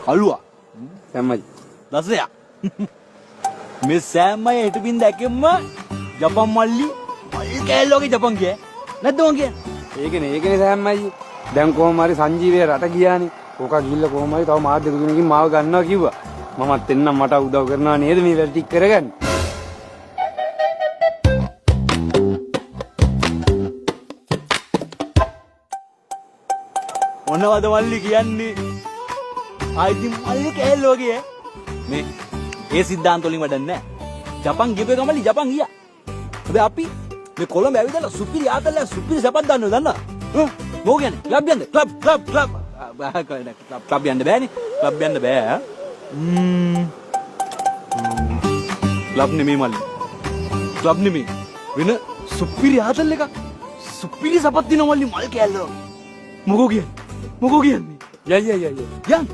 කළුවා. සෑම්මයි. දසයක්. මේ සෑම්මයි හිටපින් දැකෙම්ම ජපන් මල්ලි මල් කෑල්ලෝගේ ජපන් කිය. නැද්ද මං කියන්නේ? ඒකනේ සෑම්මයි. දැන් කොහොම හරි සංජීවයේ රට ගියානේ. ඕක ගිහිල්ලා කොහොම හරි තව මාධ්‍ය දුකිනකින් මාව ගන්නවා කිව්වා. මමත් එන්නම් මට උදව් කරනවා නේද මේ වැඩ ටික කරගන්න. මොනවද මල්ලි කියන්නේ? ආයිති මල්ලි කෑල්ලෝගේ මේ ඒ සිද්ධාන්ත වලින් වැඩක් නැහැ. ජපන් ගිහපේ ගමලි ජපන් ගියා. හැබැයි අපි මේ කොළඹ ඇවිදලා සුපිරි ආතල්ලා සුපිරි සපක් දාන්නව දන්නවද? මොකෝ කියන්නේ? ක්ලබ් යන්න. ක්ලබ් යන්න බෑනේ. ක්ලබ් යන්න බෑ. ක්ලබ් නෙමෙයි මල්ලි. ක්ලබ් නෙමෙයි. වෙන සුපිරි ආතල් එකක්. සුපිරි සපක් දිනව මල්ලි මල් කෑල්ලෝ. මොකෝ කියන්නේ? මොකෝ කියන්නේ? යන්.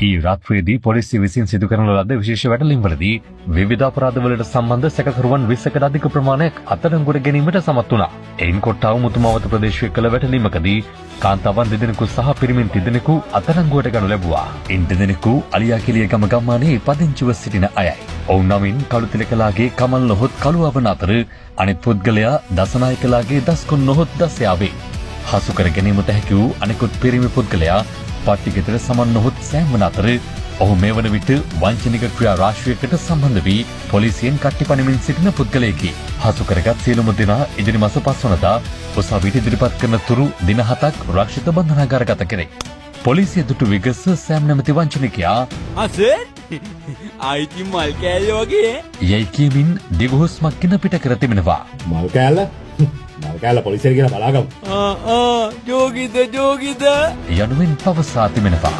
ඊ රාත්‍රියේදී පොලිසිය විසින් සිදු කරන ලද විශේෂ වැටලීම්වලදී විවිධ අපරාධවලට සම්බන්ධ සැකකරුවන් 20කට අධික ප්‍රමාණයක් අත්අඩංගුවට ගැනීමට සමත් වුණා. එයින් කොට්ටාව මුතුමාවත ප්‍රදේශයේ කළ වැටලීමකදී කාන්තාවන් දෙදෙනෙකු සහ පිරිමින් තිදෙනෙකු අත්අඩංගුවට ගනු ලැබුවා. ඉන් දෙදෙනෙකු අලියාකෙලිය ගම ගම්මානයේ පදිංචිව සිටින අයයි. ඔවුන් නමින් කළුතිලකලාගේ කමල් නොහොත් කළුවවන අතර අනිත් පුද්ගලයා දසනායකලාගේ දස්කොන් නොහොත් දසයා වේ. හසු කර ගැනීමට හැකි වූ අනෙකුත් පිරිමි පුද්ගලයා පට්ටිගෙදර සමන් නොහොත් සෑම්වන අතර ඔහු මේ වන විට වංචනික ක්‍රියා රාශියකට සම්බන්ධ වී පොලිසියෙන් කට්ටිපනිමින් සිටින පුද්ගලයෙකි. හසු කරගත් සියලුම දෙනා ඉදිරි මාස 5 වනදා උසාවියට ඉදිරිපත් කරන තුරු දින 7ක් රක්ෂිත බන්ධනාගාරගත කෙරේ. පොලිසිය දුටු විගස සෑම් නැමැති වංචනිකයා අසේ ආයිති මල් කෑල්ලෝ වගේ යයි කියමින් දිගහුස්මක් ගෙන පිට කර තිබෙනවා. මල් කෑල්ල පොලිසියට කියලා බලාගමු. ජෝගිද යනුවෙන් පවසා තිබෙනවා.